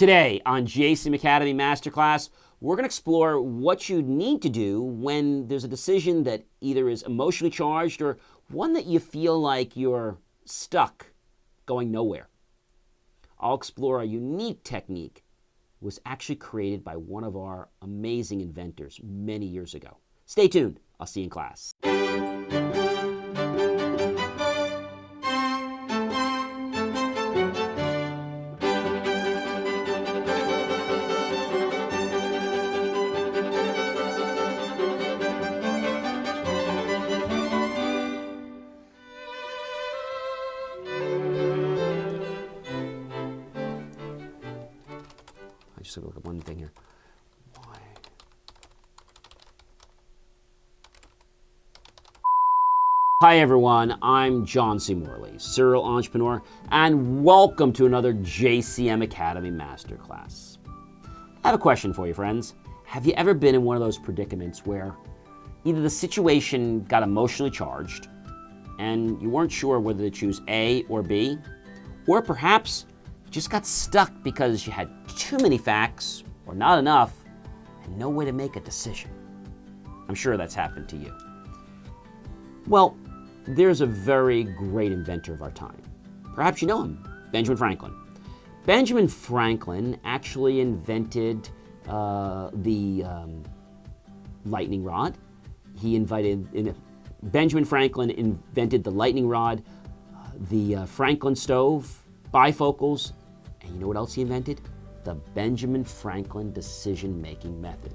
Today on JCM Academy Masterclass, we're going to explore what you need to do when there's a decision that either is emotionally charged or one that you feel like you're stuck, going nowhere. I'll explore a unique technique that was actually created by one of our amazing inventors many years ago. Stay tuned. I'll see you in class. I just look at one thing here. Why? Hi everyone, I'm John C. Morley, serial entrepreneur, and welcome to another JCM Academy Masterclass. I have a question for you, friends. Have you ever been in one of those predicaments where either the situation got emotionally charged and you weren't sure whether to choose A or B, or perhaps you just got stuck because you had too many facts or not enough and no way to make a decision? I'm sure that's happened to you. Well, there's a very great inventor of our time. Perhaps you know him, Benjamin Franklin. Benjamin Franklin actually invented the lightning rod. Benjamin Franklin invented the lightning rod, the Franklin stove, bifocals, and you know what else he invented? The Benjamin Franklin decision-making method.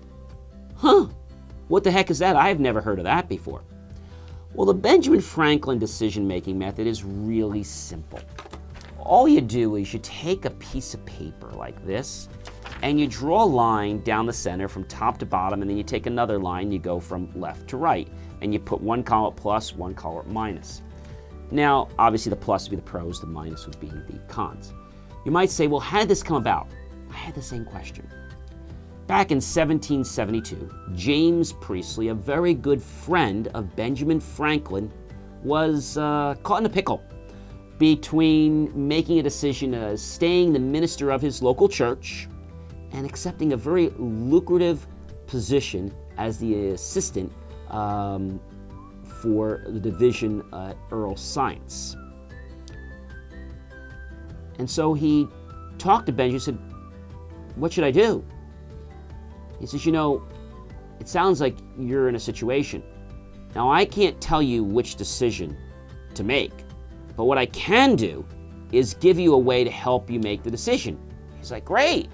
Huh, what the heck is that? I've never heard of that before. Well, the Benjamin Franklin decision-making method is really simple. All you do is you take a piece of paper like this, and you draw a line down the center from top to bottom, and then you take another line, you go from left to right, and you put one column plus, one column minus. Now, obviously the plus would be the pros, the minus would be the cons. You might say, well, how did this come about? I had the same question. Back in 1772, James Priestley, a very good friend of Benjamin Franklin, was caught in a pickle between making a decision as staying the minister of his local church and accepting a very lucrative position as the assistant for the division Earl Science. And so he talked to Benjamin and said, what should I do? He says, you know, it sounds like you're in a situation. Now, I can't tell you which decision to make, but what I can do is give you a way to help you make the decision. He's like, great.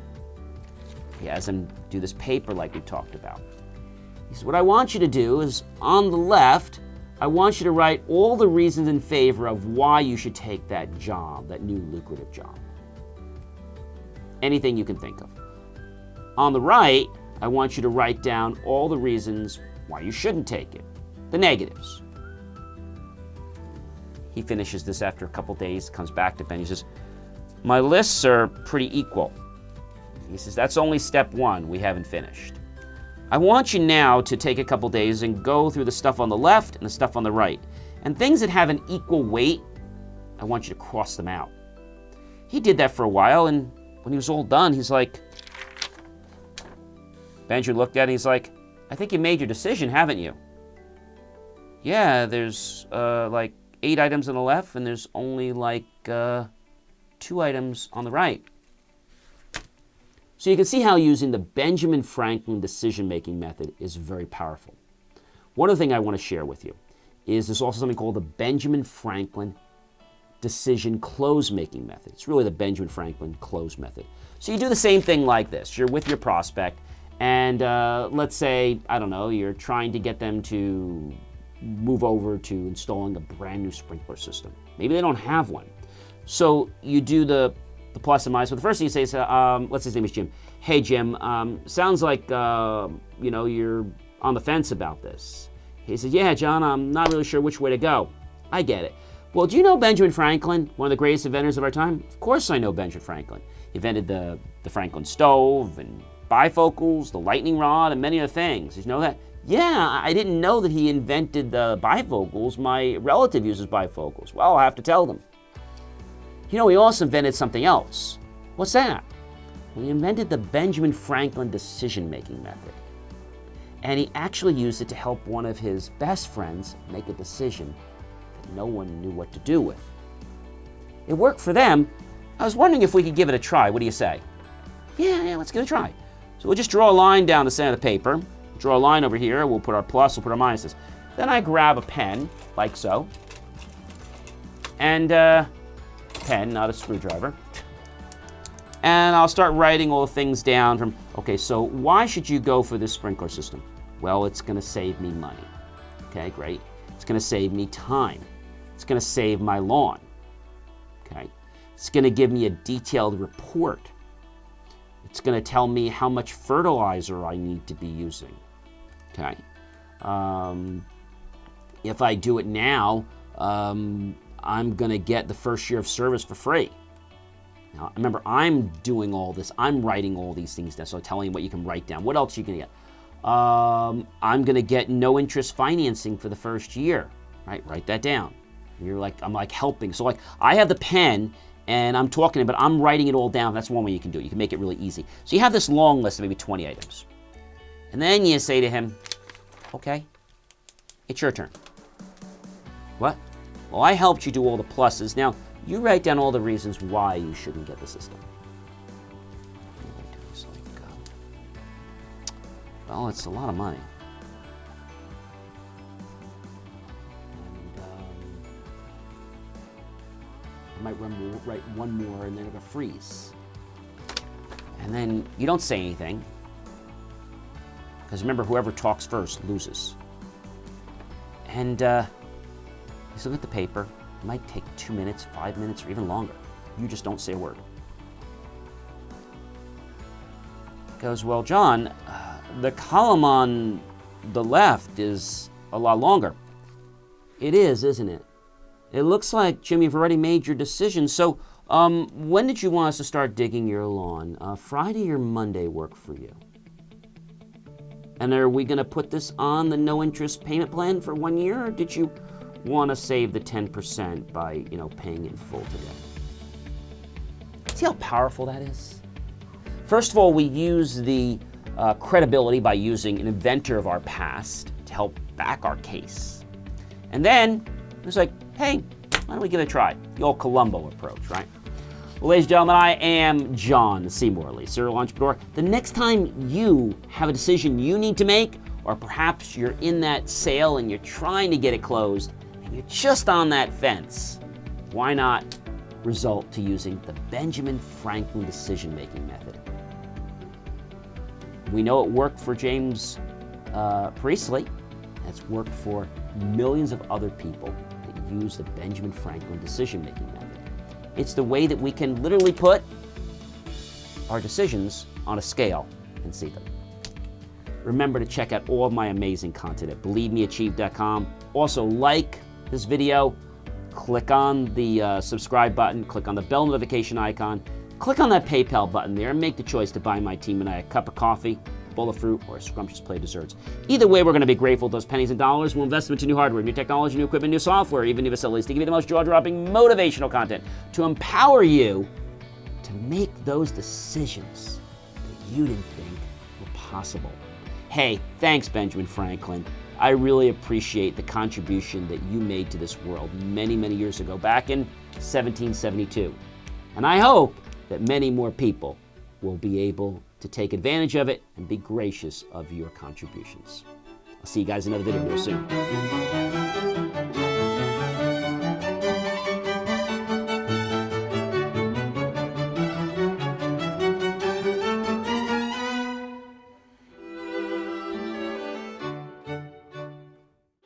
He has him do this paper like we talked about. He says, what I want you to do is on the left, I want you to write all the reasons in favor of why you should take that job, that new lucrative job. Anything you can think of. On the right, I want you to write down all the reasons why you shouldn't take it, the negatives. He finishes this after a couple days, comes back to Ben. He says, my lists are pretty equal. He says, that's only step one. We haven't finished. I want you now to take a couple days and go through the stuff on the left and the stuff on the right. And things that have an equal weight, I want you to cross them out. He did that for a while, and when he was all done, he's like, Benjamin looked at it, he's like, I think you made your decision, haven't you? Yeah, there's like 8 items on the left, and there's only like 2 items on the right. So you can see how using the Benjamin Franklin decision-making method is very powerful. One other thing I want to share with you is there's also something called the Benjamin Franklin decision close-making method. It's really the Benjamin Franklin close method. So you do the same thing like this. You're with your prospect, and let's say, I don't know, you're trying to get them to move over to installing a brand new sprinkler system. Maybe they don't have one. So you do the plus and minus. So the first thing you say is, let's say his name is Jim. Hey, Jim, sounds like, you're on the fence about this. He says, yeah, John, I'm not really sure which way to go. I get it. Well, do you know Benjamin Franklin, one of the greatest inventors of our time? Of course I know Benjamin Franklin. He invented the Franklin stove and bifocals, the lightning rod, and many other things. Did you know that? Yeah, I didn't know that he invented the bifocals. My relative uses bifocals. Well, I'll have to tell them. You know, he also invented something else. What's that? Well, he invented the Benjamin Franklin decision-making method. And he actually used it to help one of his best friends make a decision that no one knew what to do with. It worked for them. I was wondering if we could give it a try. What do you say? Yeah, let's give it a try. So we'll just draw a line down the center of the paper. Draw a line over here. We'll put our plus, we'll put our minuses. Then I grab a pen, like so. And pen, not a screwdriver. And I'll start writing all the things down from, okay, so why should you go for this sprinkler system? Well, it's going to save me money. Okay, great. It's going to save me time. It's going to save my lawn. Okay. It's going to give me a detailed report. It's going to tell me how much fertilizer I need to be using. Okay. If I do it now, I'm going to get the first year of service for free. Now, remember, I'm doing all this. I'm writing all these things down, so I'm telling you what you can write down. What else are you going to get? I'm going to get no interest financing for the first year. Right? Write that down. You're like, I'm like helping. So like, I have the pen, and I'm talking, but I'm writing it all down. That's one way you can do it. You can make it really easy. So you have this long list of maybe 20 items. And then you say to him, okay, it's your turn. What? Well, I helped you do all the pluses. Now, you write down all the reasons why you shouldn't get the system. Well, it's a lot of money. And I might write one more and then it'll freeze. And then you don't say anything. Because remember, whoever talks first loses. And you look at the paper. It might take 2 minutes, 5 minutes, or even longer. You just don't say a word. He goes, well, John, the column on the left is a lot longer. It is, isn't it? It looks like, Jim, you've already made your decision. So when did you want us to start digging your lawn? Friday or Monday work for you? And are we going to put this on the no-interest payment plan for 1 year, or did you want to save the 10% by, paying in full today? See how powerful that is? First of all, we use the credibility by using an inventor of our past to help back our case. And then it's like, hey, why don't we give it a try? The old Columbo approach, right? Well, ladies and gentlemen, I am John C. Morley, serial entrepreneur. The next time you have a decision you need to make, or perhaps you're in that sale and you're trying to get it closed, and you're just on that fence, why not resort to using the Benjamin Franklin decision-making method? We know it worked for James Priestley. It's worked for millions of other people that use the Benjamin Franklin decision-making method. It's the way that we can literally put our decisions on a scale and see them. Remember to check out all of my amazing content at believemeachieve.com. Also, like this video, click on the subscribe button, click on the bell notification icon, click on that PayPal button there, and make the choice to buy my team and I a cup of coffee, a bowl of fruit, or a scrumptious plate of desserts. Either way, we're going to be grateful. Those pennies and dollars will invest into new hardware, new technology, new equipment, new software, even new facilities to give you the most jaw-dropping motivational content to empower you to make those decisions that you didn't think were possible. Hey, thanks, Benjamin Franklin. I really appreciate the contribution that you made to this world many, many years ago, back in 1772. And I hope that many more people will be able to take advantage of it and be gracious of your contributions. I'll see you guys in another video real soon.